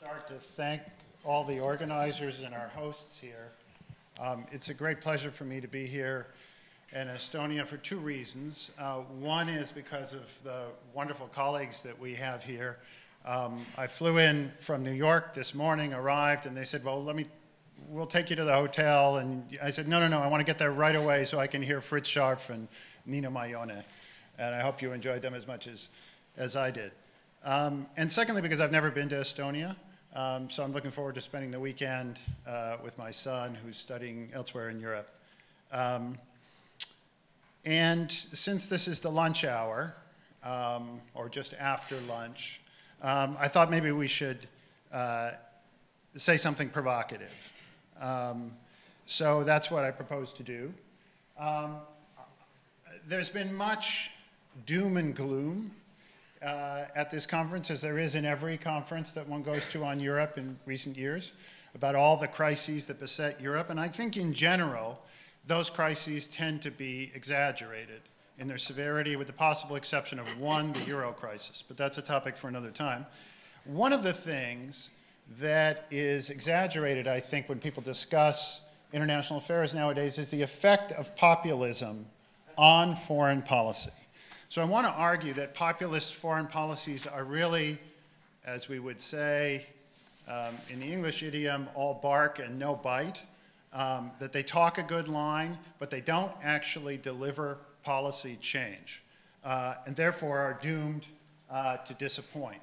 start to thank all the organizers and our hosts here. It's a great pleasure for me to be here in Estonia for two reasons. One is because of the wonderful colleagues that we have here. I flew in from New York this morning, arrived, and they said, well, we'll take you to the hotel. And I said, no, I want to get there right away so I can hear Fritz Scharf and Nina Mayone. And I hope you enjoyed them as much as I did. And secondly, because I've never been to Estonia, so I'm looking forward to spending the weekend with my son, who's studying elsewhere in Europe. And since this is the lunch hour, or just after lunch, I thought maybe we should say something provocative. So that's what I propose to do. There's been much doom and gloom at this conference, as there is in every conference that one goes to on Europe in recent years, about all the crises that beset Europe. And I think in general, those crises tend to be exaggerated in their severity, with the possible exception of one, the Euro crisis. But that's a topic for another time. One of the things that is exaggerated, I think, when people discuss international affairs nowadays is the effect of populism on foreign policy. So I want to argue that populist foreign policies are really, as we would say in the English idiom, all bark and no bite, that they talk a good line, but they don't actually deliver policy change, and therefore are doomed to disappoint.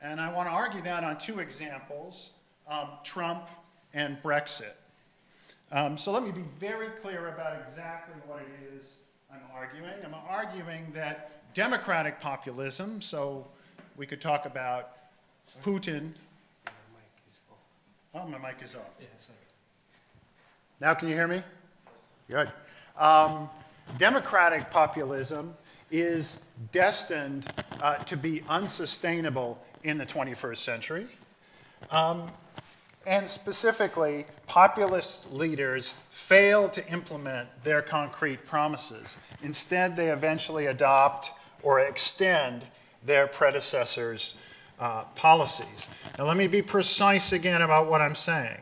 And I want to argue that on two examples, Trump and Brexit. So let me be very clear about exactly what it is I'm arguing. I'm arguing that democratic populism, so we could talk about Putin. Oh, my mic is off. Yeah, sorry. Now can you hear me? Good. Democratic populism is destined to be unsustainable in the 21st century. And specifically, populist leaders fail to implement their concrete promises. Instead, they eventually adopt or extend their predecessors' policies. Now, let me be precise again about what I'm saying.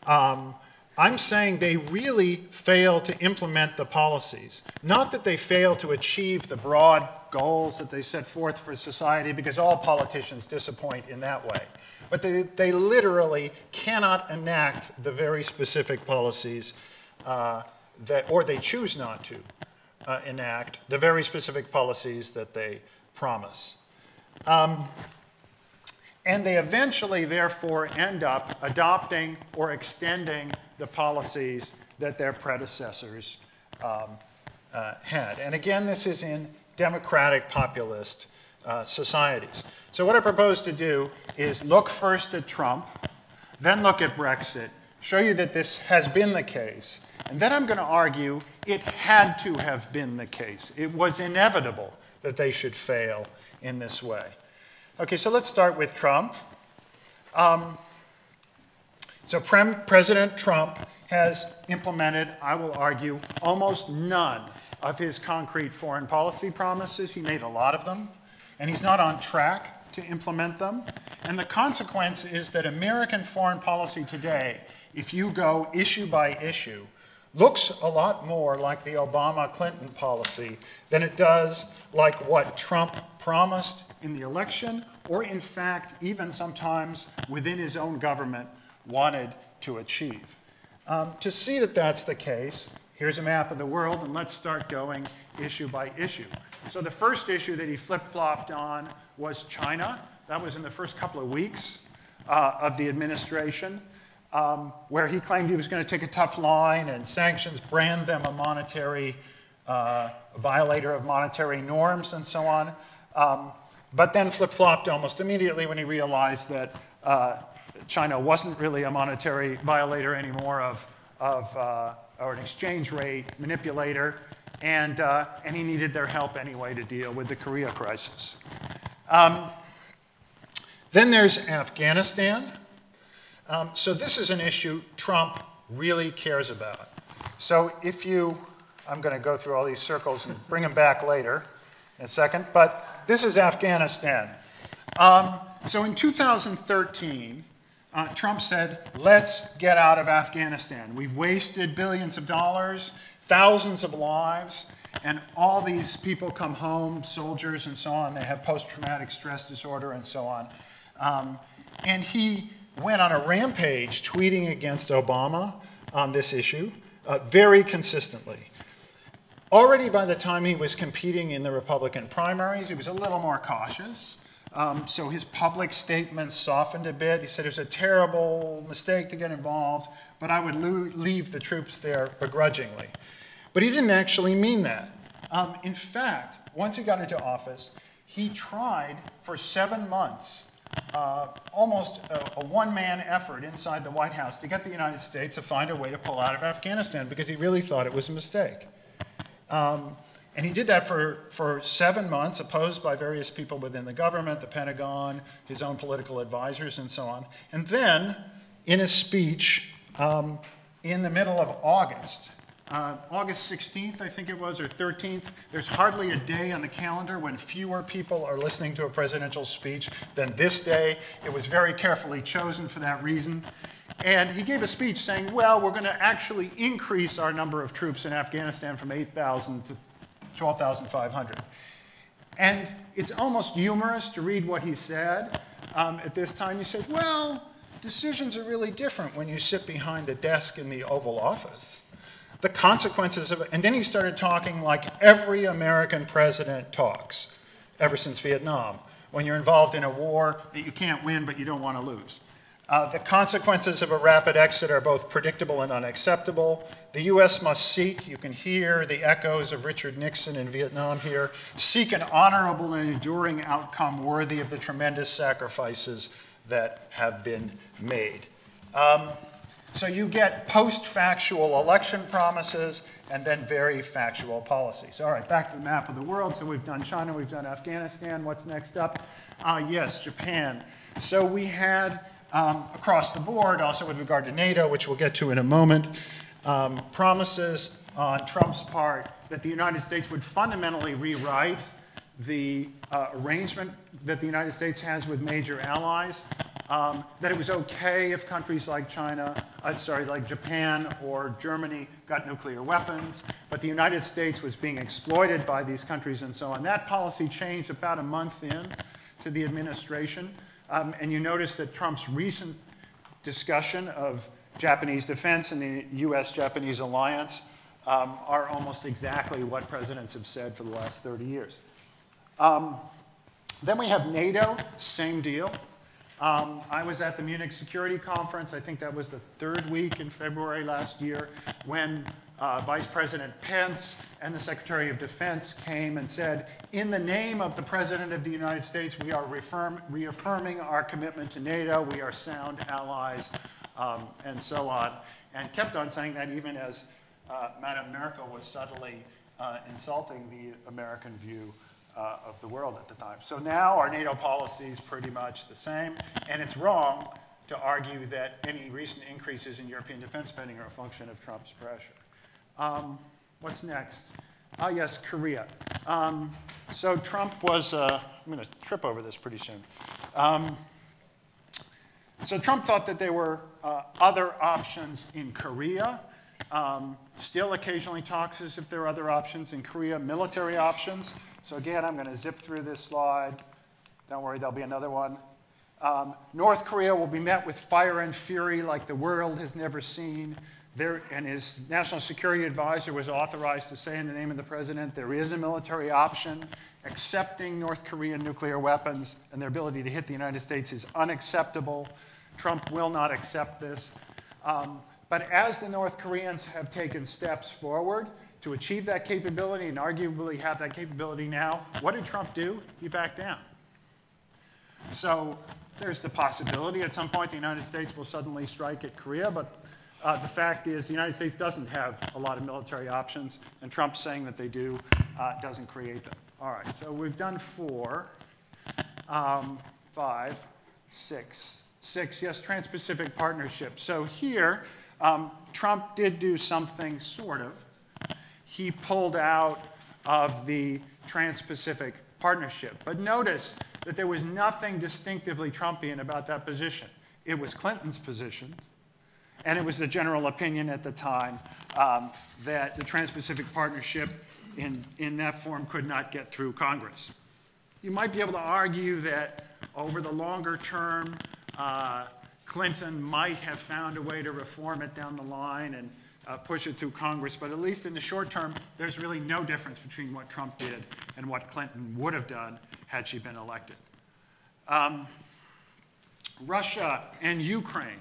I'm saying they really fail to implement the policies. Not that they fail to achieve the broad goals that they set forth for society, because all politicians disappoint in that way. But they literally cannot enact the very specific policies or they choose not to enact the very specific policies that they promise. And they eventually, therefore, end up adopting or extending the policies that their predecessors had. And again, this is in democratic populist societies. So what I propose to do is look first at Trump, then look at Brexit, show you that this has been the case, and then I'm going to argue it had to have been the case. It was inevitable that they should fail in this way. Okay, so let's start with Trump. President Trump has implemented, I will argue, almost none of his concrete foreign policy promises. He made a lot of them, and he's not on track to implement them. And the consequence is that American foreign policy today, if you go issue by issue, looks a lot more like the Obama-Clinton policy than it does like what Trump promised in the election, or in fact, even sometimes within his own government, wanted to achieve. To see that that's the case, here's a map of the world, and let's start going issue by issue. So the first issue that he flip-flopped on was China. That was in the first couple of weeks of the administration, where he claimed he was going to take a tough line and sanctions, brand them a monetary violator of monetary norms and so on. But then flip-flopped almost immediately when he realized that China wasn't really a monetary violator anymore or an exchange rate manipulator, and he needed their help anyway to deal with the Korea crisis. Then there's Afghanistan. So this is an issue Trump really cares about. So I'm going to go through all these circles and bring them back later in a second, but this is Afghanistan. So in 2013, Trump said, let's get out of Afghanistan. We've wasted billions of dollars, thousands of lives, and all these people come home, soldiers and so on, they have post-traumatic stress disorder and so on. And he went on a rampage tweeting against Obama on this issue very consistently. Already by the time he was competing in the Republican primaries, he was a little more cautious. So his public statements softened a bit. He said it was a terrible mistake to get involved, but I would leave the troops there begrudgingly. But he didn't actually mean that. In fact, once he got into office, he tried for 7 months, almost a one-man effort inside the White House to get the United States to find a way to pull out of Afghanistan because he really thought it was a mistake. And he did that for 7 months, opposed by various people within the government, the Pentagon, his own political advisors, and so on. And then, in a speech in the middle of August, August 16th, I think it was, or 13th, there's hardly a day on the calendar when fewer people are listening to a presidential speech than this day. It was very carefully chosen for that reason. And he gave a speech saying, well, we're going to actually increase our number of troops in Afghanistan from 8,000 to 12,500. And it's almost humorous to read what he said. At this time, he said, well, decisions are really different when you sit behind the desk in the Oval Office. The consequences of it, and then he started talking like every American president talks ever since Vietnam, when you're involved in a war that you can't win but you don't want to lose. The consequences of a rapid exit are both predictable and unacceptable. The US must seek, you can hear the echoes of Richard Nixon in Vietnam here, seek an honorable and enduring outcome worthy of the tremendous sacrifices that have been made. So you get post-factual election promises and then very factual policies. All right, back to the map of the world. So we've done China, we've done Afghanistan. What's next up? Yes, Japan. So we had, across the board, also with regard to NATO, which we'll get to in a moment, promises on Trump's part that the United States would fundamentally rewrite the arrangement that the United States has with major allies, that it was okay if countries like like Japan or Germany got nuclear weapons, but the United States was being exploited by these countries and so on. That policy changed about a month in to the administration, and you notice that Trump's recent discussion of Japanese defense and the US-Japanese alliance are almost exactly what presidents have said for the last 30 years. Then we have NATO, same deal. I was at the Munich Security Conference, I think that was the 3rd week in February last year, when Vice President Pence and the Secretary of Defense came and said, in the name of the President of the United States, we are reaffirming our commitment to NATO, we are sound allies, and so on, and kept on saying that even as Madame Merkel was subtly insulting the American view of the world at the time. So now our NATO policy is pretty much the same, and it's wrong to argue that any recent increases in European defense spending are a function of Trump's pressure. What's next? Yes, Korea. So Trump was, I'm going to trip over this pretty soon. So Trump thought that there were other options in Korea. Still occasionally talks as if there are other options in Korea, military options. So again, I'm going to zip through this slide. Don't worry, there'll be another one. North Korea will be met with fire and fury like the world has never seen. And his national security advisor was authorized to say in the name of the president, there is a military option. Accepting North Korean nuclear weapons and their ability to hit the United States is unacceptable. Trump will not accept this. But as the North Koreans have taken steps forward to achieve that capability and arguably have that capability now, what did Trump do? He backed down. So there's the possibility at some point the United States will suddenly strike at Korea, but the fact is the United States doesn't have a lot of military options, and Trump saying that they do doesn't create them. All right, so we've done 4, 5, 6, yes, Trans-Pacific Partnership. So here, Trump did do something sort of. He pulled out of the Trans-Pacific Partnership. But notice that there was nothing distinctively Trumpian about that position. It was Clinton's position, and it was the general opinion at the time that the Trans-Pacific Partnership in that form could not get through Congress. You might be able to argue that over the longer term, Clinton might have found a way to reform it down the line and push it through Congress, but at least in the short term, there's really no difference between what Trump did and what Clinton would have done had she been elected. Russia and Ukraine.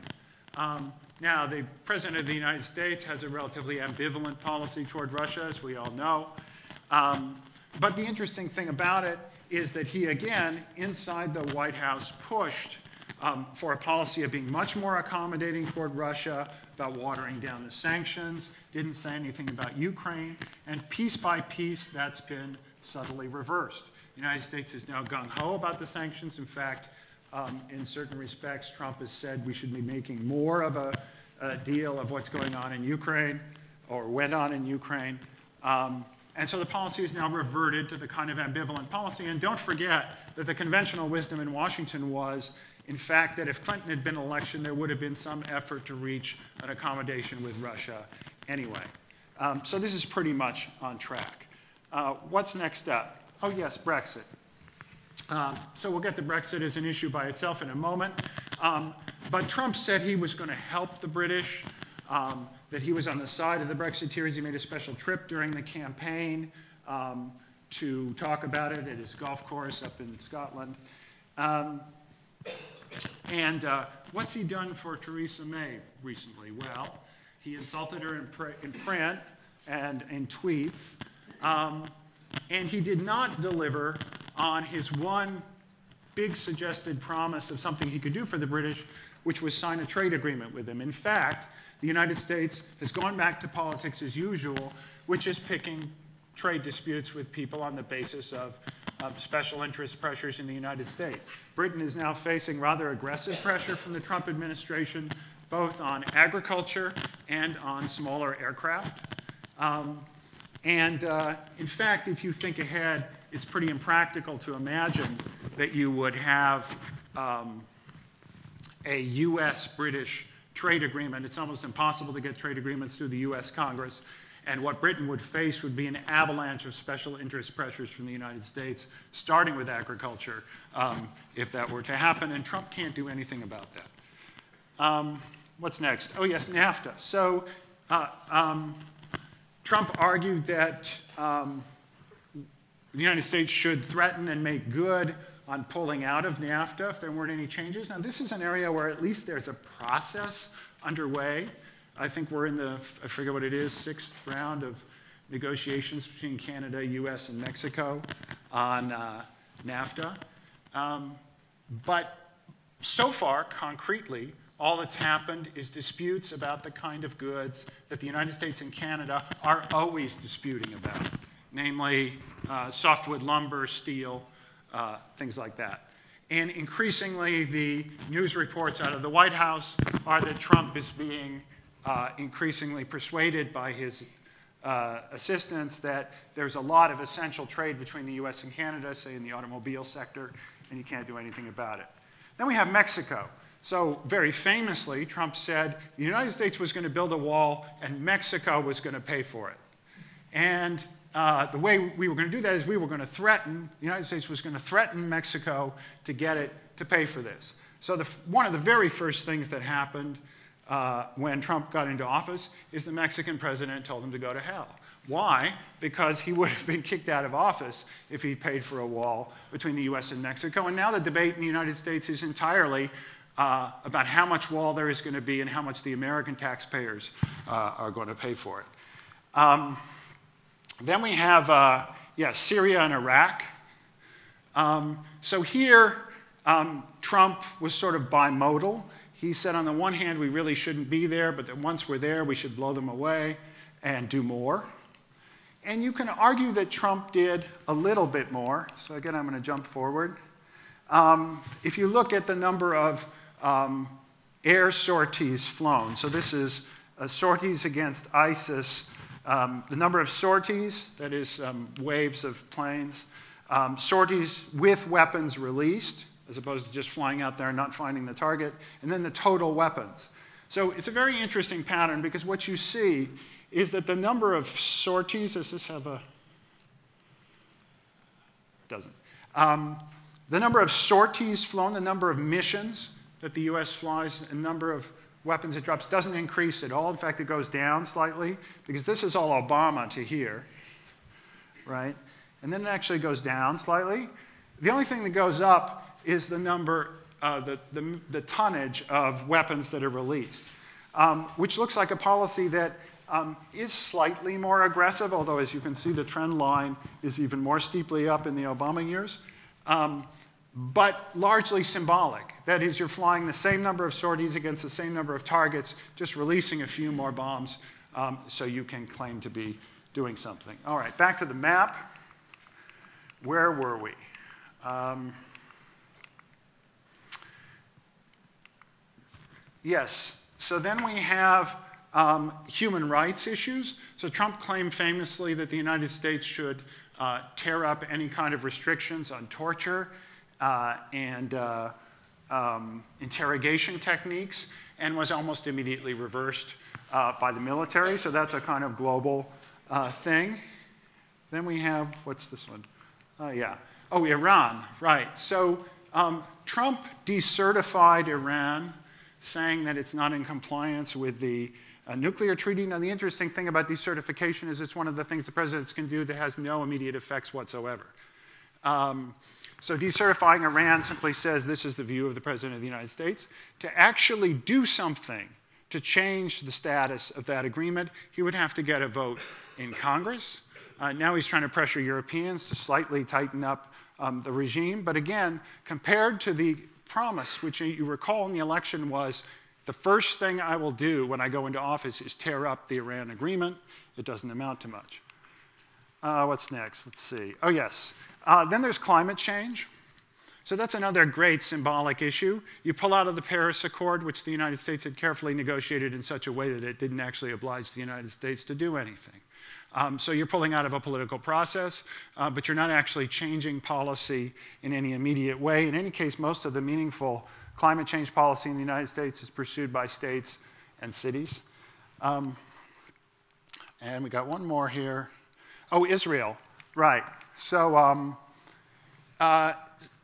Now, the President of the United States has a relatively ambivalent policy toward Russia, as we all know. But the interesting thing about it is that he, again, inside the White House, pushed for a policy of being much more accommodating toward Russia, about watering down the sanctions, didn't say anything about Ukraine, and piece by piece, that's been subtly reversed. The United States is now gung-ho about the sanctions. In fact, in certain respects, Trump has said we should be making more of a deal of what's going on in Ukraine, or went on in Ukraine. And so the policy is now reverted to the kind of ambivalent policy. And don't forget that the conventional wisdom in Washington was, in fact, that if Clinton had been elected, there would have been some effort to reach an accommodation with Russia anyway. So this is pretty much on track. What's next up? Oh, yes, Brexit. So we'll get to Brexit as an issue by itself in a moment. But Trump said he was going to help the British, that he was on the side of the Brexiteers. He made a special trip during the campaign to talk about it at his golf course up in Scotland. And what's he done for Theresa May recently? Well, he insulted her in print and in tweets. And he did not deliver on his one big suggested promise of something he could do for the British, which was sign a trade agreement with them. In fact, the United States has gone back to politics as usual, which is picking trade disputes with people on the basis of special interest pressures in the United States. Britain is now facing rather aggressive pressure from the Trump administration, both on agriculture and on smaller aircraft. In fact, if you think ahead, it's pretty impractical to imagine that you would have a US-British trade agreement. It's almost impossible to get trade agreements through the US Congress. And what Britain would face would be an avalanche of special interest pressures from the United States, starting with agriculture, if that were to happen. And Trump can't do anything about that. What's next? Oh, yes, NAFTA. So Trump argued that the United States should threaten and make good on pulling out of NAFTA if there weren't any changes. Now, this is an area where at least there's a process underway. I think we're in the, I forget what it is, 6th round of negotiations between Canada, US, and Mexico on NAFTA. But so far, concretely, all that's happened is disputes about the kind of goods that the United States and Canada are always disputing about, namely softwood lumber, steel, things like that. And increasingly, the news reports out of the White House are that Trump is being increasingly persuaded by his assistants that there's a lot of essential trade between the US and Canada, say in the automobile sector, and you can't do anything about it. Then we have Mexico. So very famously, Trump said the United States was going to build a wall and Mexico was going to pay for it. And the way we were going to do that is we were going to threaten, the United States was going to threaten Mexico to get it to pay for this. So one of the very first things that happened when Trump got into office is the Mexican president told him to go to hell. Why? Because he would have been kicked out of office if he paid for a wall between the US and Mexico. And now the debate in the United States is entirely about how much wall there is going to be and how much the American taxpayers are going to pay for it. Then we have, Syria and Iraq. So here, Trump was sort of bimodal. He said, on the one hand, we really shouldn't be there, but that once we're there, we should blow them away and do more. And you can argue that Trump did a little bit more. So again, I'm going to jump forward. If you look at the number of air sorties flown, so this is sorties against ISIS, the number of sorties, that is waves of planes, sorties with weapons released, as opposed to just flying out there and not finding the target, and then the total weapons. So it's a very interesting pattern because what you see is that the number of sorties, does this have a, doesn't. The number of sorties flown, the number of missions that the US flies, and the number of weapons it drops doesn't increase at all. In fact, it goes down slightly because this is all Obama to here, right? And then it actually goes down slightly. The only thing that goes up is the number, the tonnage of weapons that are released, which looks like a policy that is slightly more aggressive, although as you can see, the trend line is even more steeply up in the Obama years, but largely symbolic. That is, you're flying the same number of sorties against the same number of targets, just releasing a few more bombs so you can claim to be doing something. All right, back to the map. Where were we? Yes, so then we have human rights issues. So Trump claimed famously that the United States should tear up any kind of restrictions on torture and interrogation techniques, and was almost immediately reversed by the military. So that's a kind of global thing. Then we have, what's this one? Yeah. Oh, Iran, right. So Trump decertified Iran, saying that it's not in compliance with the nuclear treaty. Now, the interesting thing about decertification is it's one of the things the presidents can do that has no immediate effects whatsoever. So decertifying Iran simply says this is the view of the President of the United States. To actually do something to change the status of that agreement, he would have to get a vote in Congress. Now he's trying to pressure Europeans to slightly tighten up the regime. But again, compared to the promise, which you recall in the election was, the first thing I will do when I go into office is tear up the Iran agreement, it doesn't amount to much. What's next? Let's see. Oh, yes. Then there's climate change. So that's another great symbolic issue. You pull out of the Paris Accord, which the United States had carefully negotiated in such a way that it didn't actually oblige the United States to do anything. So you're pulling out of a political process, but you're not actually changing policy in any immediate way. In any case, most of the meaningful climate change policy in the United States is pursued by states and cities. And we got one more here. Oh, Israel, right. So,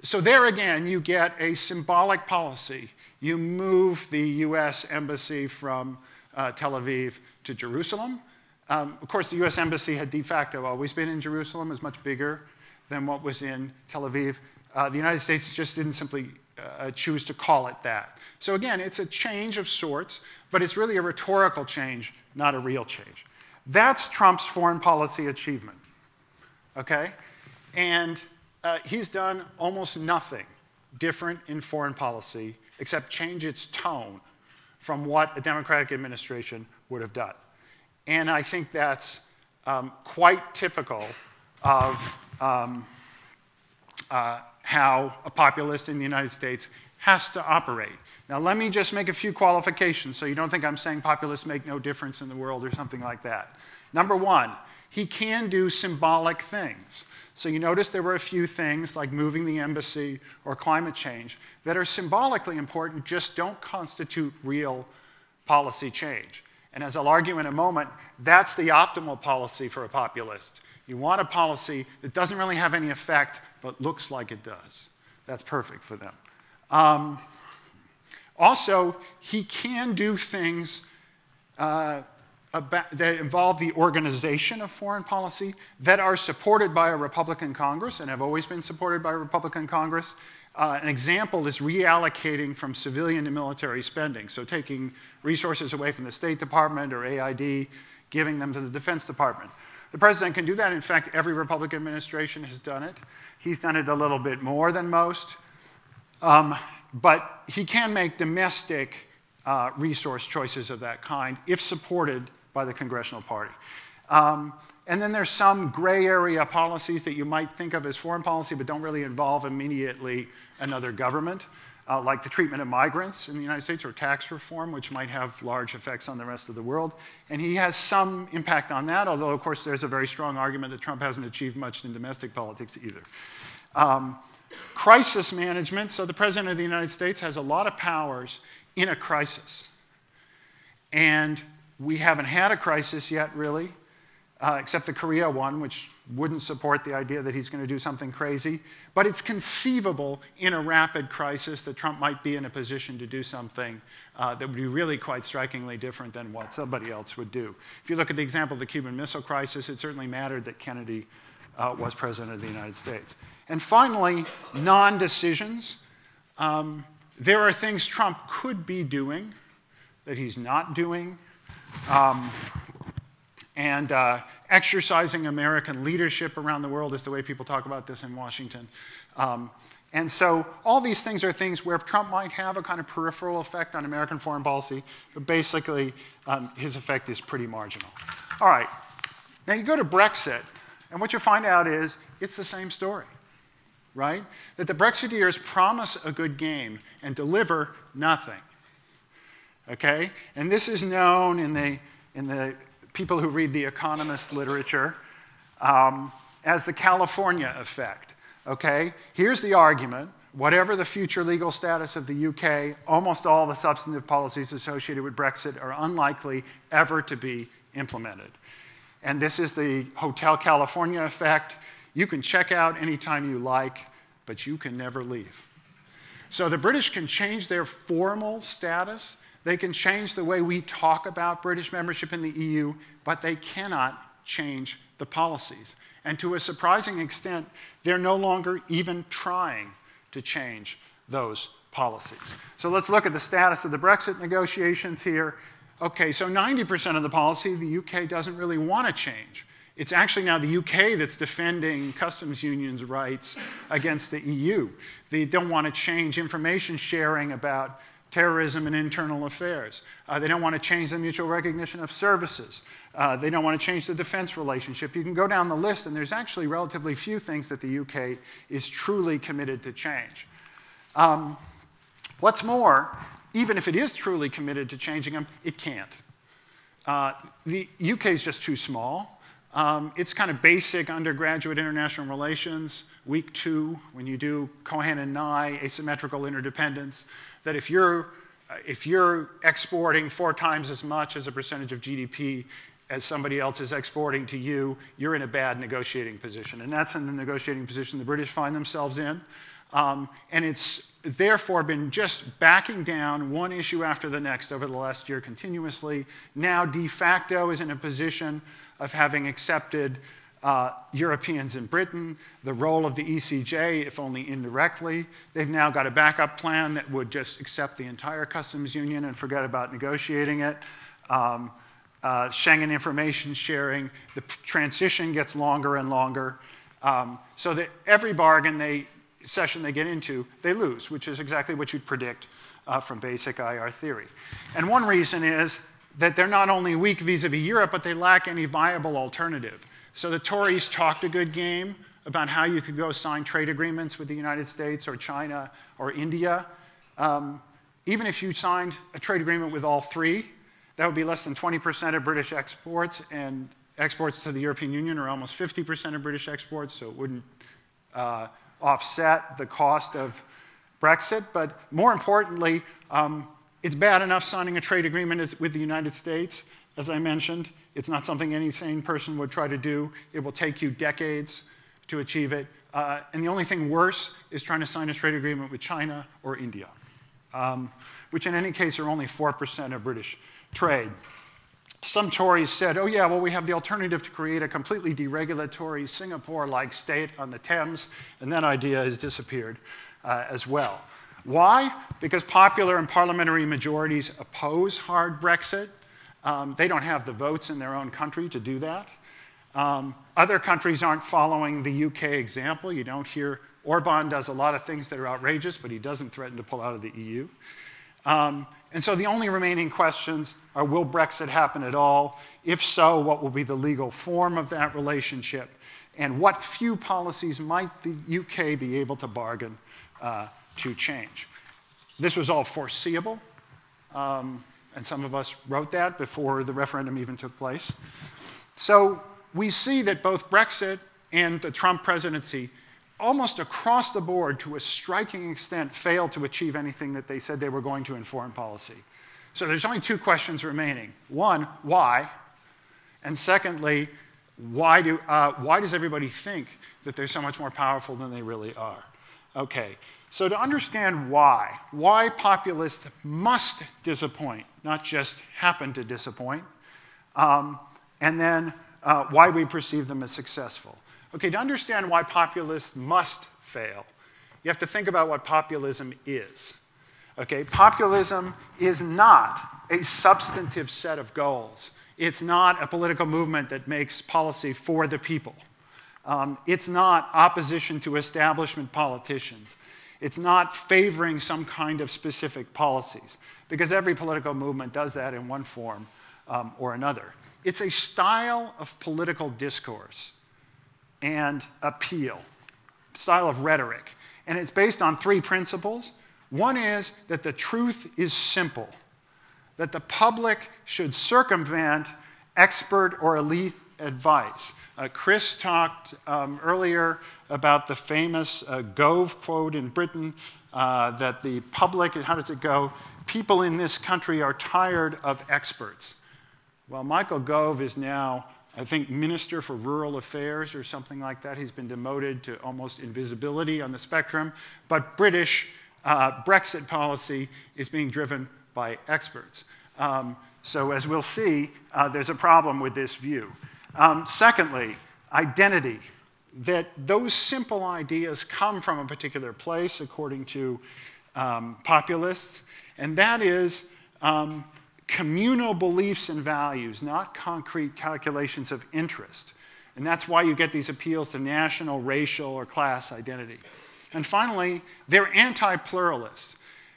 so there again, you get a symbolic policy. You move the US embassy from Tel Aviv to Jerusalem. Of course, the US embassy had de facto always been in Jerusalem, is much bigger than what was in Tel Aviv. The United States just didn't simply choose to call it that. So again, it's a change of sorts, but it's really a rhetorical change, not a real change. That's Trump's foreign policy achievement, okay? And he's done almost nothing different in foreign policy except change its tone from what a Democratic administration would have done. And I think that's quite typical of how a populist in the United States has to operate. Now, let me just make a few qualifications so you don't think I'm saying populists make no difference in the world or something like that. Number one, he can do symbolic things. So you notice there were a few things like moving the embassy or climate change that are symbolically important, just don't constitute real policy change. And as I'll argue in a moment, that's the optimal policy for a populist. You want a policy that doesn't really have any effect, but looks like it does. That's perfect for them. Also, he can do things that involve the organization of foreign policy that are supported by a Republican Congress and have always been supported by a Republican Congress. An example is reallocating from civilian to military spending, so taking resources away from the State Department or AID, giving them to the Defense Department. The president can do that. In fact, every Republican administration has done it. He's done it a little bit more than most. But he can make domestic resource choices of that kind if supported by the congressional party. And then there's some gray area policies that you might think of as foreign policy but don't really involve immediately another government. like the treatment of migrants in the United States or tax reform, which might have large effects on the rest of the world. And he has some impact on that, although, of course, there's a very strong argument that Trump hasn't achieved much in domestic politics either. Crisis management. So the President of the United States has a lot of powers in a crisis. And we haven't had a crisis yet, really, except the Korea one, which wouldn't support the idea that he's going to do something crazy. But it's conceivable in a rapid crisis that Trump might be in a position to do something that would be really quite strikingly different than what somebody else would do. If you look at the example of the Cuban Missile Crisis, it certainly mattered that Kennedy was President of the United States. And finally, non-decisions. There are things Trump could be doing that he's not doing. Exercising American leadership around the world is the way people talk about this in Washington. And so all these things are things where Trump might have a kind of peripheral effect on American foreign policy, but basically his effect is pretty marginal. All right, now you go to Brexit, and what you find out is it's the same story, right? That the Brexiteers promise a good game and deliver nothing, okay? And this is known in the people who read the economist literature as the California effect, okay? Here's the argument. Whatever the future legal status of the UK, almost all the substantive policies associated with Brexit are unlikely ever to be implemented. And this is the Hotel California effect. You can check out anytime you like, but you can never leave. So the British can change their formal status. They can change the way we talk about British membership in the EU, but they cannot change the policies. And to a surprising extent, they're no longer even trying to change those policies. So let's look at the status of the Brexit negotiations here. Okay, so 90% of the policy the UK doesn't really want to change. It's actually now the UK that's defending customs unions' rights against the EU. They don't want to change information sharing about terrorism and internal affairs. They don't want to change the mutual recognition of services. They don't want to change the defense relationship. You can go down the list, and there's actually relatively few things that the UK is truly committed to change. What's more, even if it is truly committed to changing them, it can't. The UK is just too small. It's kind of basic undergraduate international relations, week 2, when you do Cohen and Nye, asymmetrical interdependence, that if you're exporting 4 times as much as a percentage of GDP as somebody else is exporting to you, you're in a bad negotiating position. And that's in the negotiating position the British find themselves in. And it's therefore been just backing down one issue after the next over the last year continuously. Now de facto is in a position of having accepted Europeans in Britain, the role of the ECJ, if only indirectly. They've now got a backup plan that would just accept the entire customs union and forget about negotiating it. Schengen information sharing, the transition gets longer and longer, so that every session they get into, they lose, which is exactly what you'd predict from basic IR theory. And one reason is that they're not only weak vis-a-vis Europe, but they lack any viable alternative. So the Tories talked a good game about how you could go sign trade agreements with the United States or China or India. Even if you signed a trade agreement with all 3, that would be less than 20% of British exports, and exports to the European Union are almost 50% of British exports, so it wouldn't offset the cost of Brexit. But more importantly, it's bad enough signing a trade agreement with the United States. As I mentioned, it's not something any sane person would try to do. It will take you decades to achieve it. And the only thing worse is trying to sign a trade agreement with China or India, which in any case are only 4% of British trade. Some Tories said, oh yeah, well, we have the alternative to create a completely deregulatory Singapore-like state on the Thames, and that idea has disappeared as well. Why? Because popular and parliamentary majorities oppose hard Brexit. They don't have the votes in their own country to do that. Other countries aren't following the UK example. You don't hear Orban does a lot of things that are outrageous, but he doesn't threaten to pull out of the EU. And so the only remaining questions are, will Brexit happen at all? If so, what will be the legal form of that relationship? And what few policies might the UK be able to bargain to change? This was all foreseeable, and some of us wrote that before the referendum even took place. So we see that both Brexit and the Trump presidency, almost across the board, to a striking extent, failed to achieve anything that they said they were going to in foreign policy. So there's only two questions remaining. One, why? And secondly, why does everybody think that they're so much more powerful than they really are? Okay, so to understand why populists must disappoint, not just happen to disappoint, and then why we perceive them as successful. Okay, to understand why populists must fail, you have to think about what populism is. Okay, populism is not a substantive set of goals. It's not a political movement that makes policy for the people. It's not opposition to establishment politicians. It's not favoring some kind of specific policies, because every political movement does that in one form or another. It's a style of political discourse and appeal, style of rhetoric. And it's based on three principles. One is that the truth is simple, that the public should circumvent expert or elite advice. Chris talked earlier about the famous Gove quote in Britain that the public, how does it go? People in this country are tired of experts. Well, Michael Gove is now, I think, Minister for Rural Affairs or something like that. He's been demoted to almost invisibility on the spectrum. But British Brexit policy is being driven by experts. So as we'll see, there's a problem with this view. Secondly, identity. That those simple ideas come from a particular place, according to populists, and that is communal beliefs and values, not concrete calculations of interest. And that's why you get these appeals to national, racial, or class identity. And finally, they're anti-pluralist.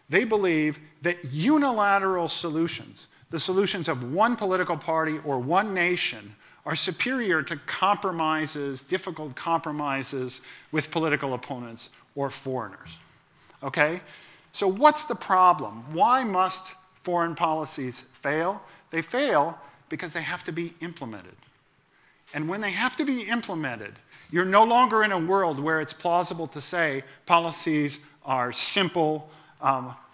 They believe that unilateral solutions, the solutions of one political party or one nation, are superior to compromises, difficult compromises with political opponents or foreigners. Okay? So what's the problem? Why must foreign policies fail? They fail because they have to be implemented. And when they have to be implemented, you're no longer in a world where it's plausible to say policies are simple,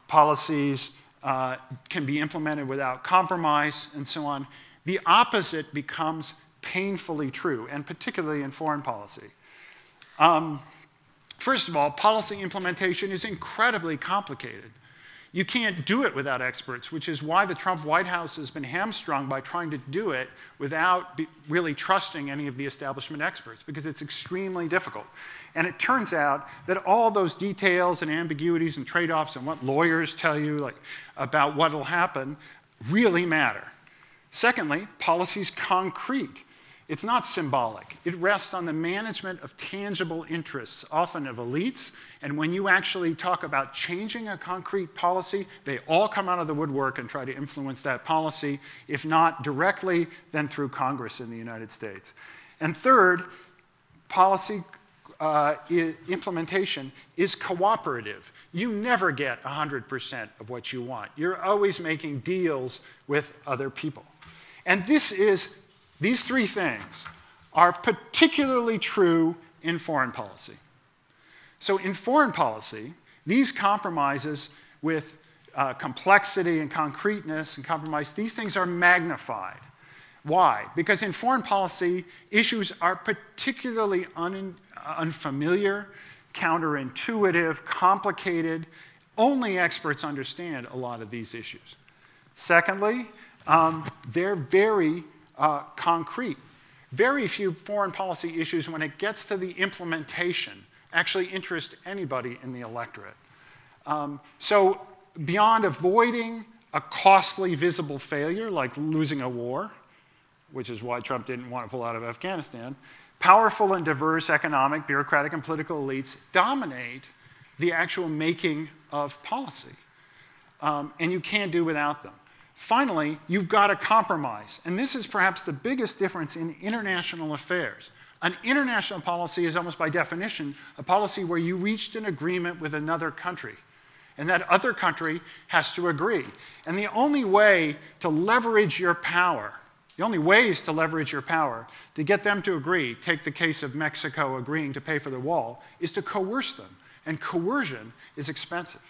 policies can be implemented without compromise, and so on. The opposite becomes painfully true, and particularly in foreign policy. First of all, policy implementation is incredibly complicated. You can't do it without experts, which is why the Trump White House has been hamstrung by trying to do it without really trusting any of the establishment experts, because it's extremely difficult. And it turns out that all those details and ambiguities and trade-offs and what lawyers tell you about what will happen really matter. Secondly, policy's concrete. It's not symbolic. It rests on the management of tangible interests, often of elites. And when you actually talk about changing a concrete policy, they all come out of the woodwork and try to influence that policy, if not directly, then through Congress in the United States. And third, policy implementation is cooperative. You never get 100% of what you want. You're always making deals with other people. And these three things are particularly true in foreign policy. So in foreign policy, these compromises with complexity and concreteness and compromise, these things are magnified. Why? Because in foreign policy, issues are particularly unfamiliar, counterintuitive, complicated. Only experts understand a lot of these issues. Secondly, they're very concrete. Very few foreign policy issues, when it gets to the implementation, actually interest anybody in the electorate. So beyond avoiding a costly, visible failure, like losing a war, which is why Trump didn't want to pull out of Afghanistan, powerful and diverse economic, bureaucratic, and political elites dominate the actual making of policy. And you can't do without them. Finally, you've got to compromise. And this is perhaps the biggest difference in international affairs. An international policy is almost by definition a policy where you reached an agreement with another country. and that other country has to agree. And the only way to leverage your power, the only ways to leverage your power to get them to agree, take the case of Mexico agreeing to pay for the wall, is to coerce them. And coercion is expensive.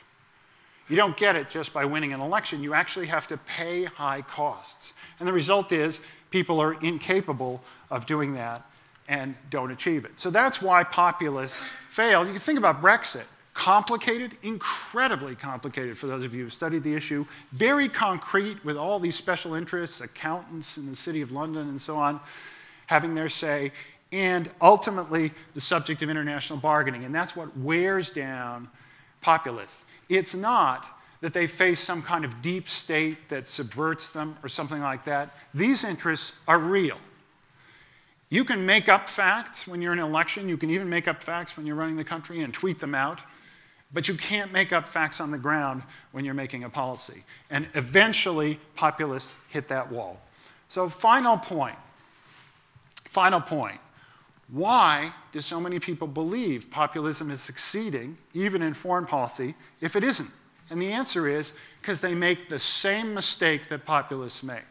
You don't get it just by winning an election. You actually have to pay high costs. And the result is people are incapable of doing that and don't achieve it. So that's why populists fail. You can think about Brexit. Complicated, incredibly complicated for those of you who studied the issue. Very concrete with all these special interests, accountants in the City of London and so on, having their say. And ultimately, the subject of international bargaining. And that's what wears down populists. It's not that they face some kind of deep state that subverts them or something like that. These interests are real. You can make up facts when you're in an election. You can even make up facts when you're running the country and tweet them out. But you can't make up facts on the ground when you're making a policy. And eventually, populists hit that wall. So final point. Final point. Why do so many people believe populism is succeeding, even in foreign policy, if it isn't? And the answer is because they make the same mistake that populists make.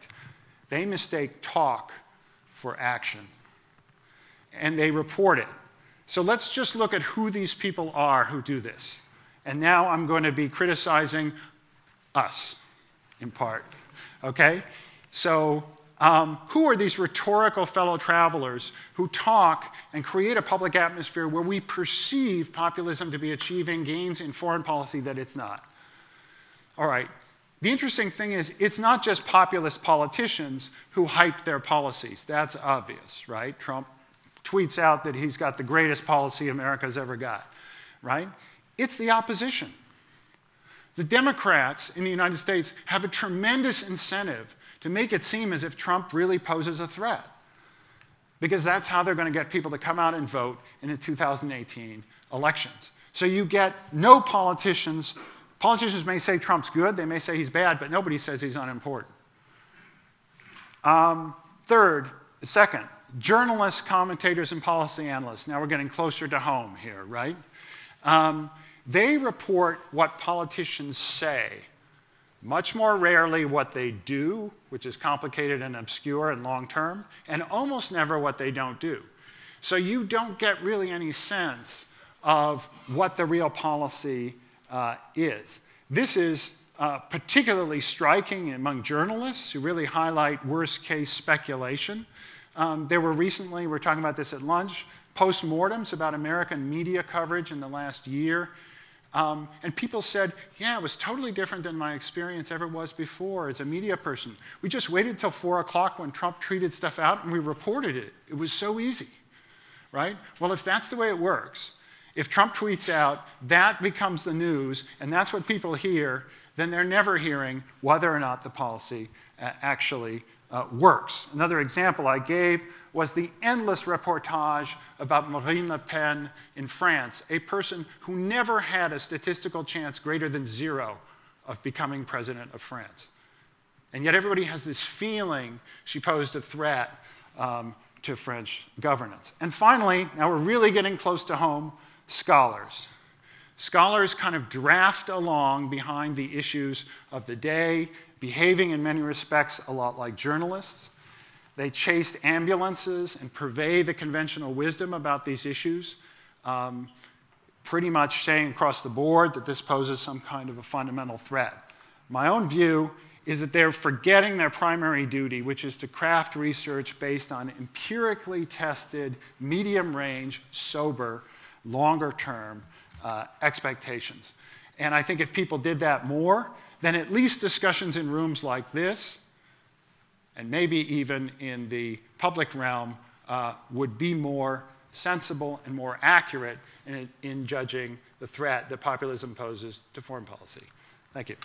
They mistake talk for action. And they report it. So let's just look at who these people are who do this. And now I'm going to be criticizing us, in part. Okay? So who are these rhetorical fellow travelers who talk and create a public atmosphere where we perceive populism to be achieving gains in foreign policy that it's not? All right. The interesting thing is, it's not just populist politicians who hype their policies. That's obvious, right? Trump tweets out that he's got the greatest policy America's ever got, right? It's the opposition. The Democrats in the United States have a tremendous incentive to make it seem as if Trump really poses a threat, because that's how they're going to get people to come out and vote in the 2018 elections. So you get no politicians. Politicians may say Trump's good, they may say he's bad, but nobody says he's unimportant. Second, journalists, commentators, and policy analysts. Now we're getting closer to home here, right? They report what politicians say, much more rarely what they do, which is complicated and obscure and long-term, and almost never what they don't do. So you don't get really any sense of what the real policy is. This is particularly striking among journalists who really highlight worst-case speculation. There were recently, we were talking about this at lunch, postmortems about American media coverage in the last year. And people said, yeah, it was totally different than my experience ever was before as a media person. We just waited till 4 o'clock when Trump tweeted stuff out and we reported it. It was so easy, right? Well, if that's the way it works, if Trump tweets out, that becomes the news, and that's what people hear, then they're never hearing whether or not the policy actually works. Another example I gave was the endless reportage about Marine Le Pen in France, a person who never had a statistical chance greater than 0 of becoming president of France. And yet everybody has this feeling she posed a threat to French governance. And finally, now we're really getting close to home, scholars. Scholars kind of draft along behind the issues of the day, behaving in many respects a lot like journalists. They chase ambulances and purvey the conventional wisdom about these issues, pretty much saying across the board that this poses some kind of a fundamental threat. My own view is that they're forgetting their primary duty, which is to craft research based on empirically tested, medium-range, sober, longer-term expectations. And I think if people did that more, then at least discussions in rooms like this, and maybe even in the public realm, would be more sensible and more accurate in judging the threat that populism poses to foreign policy. Thank you.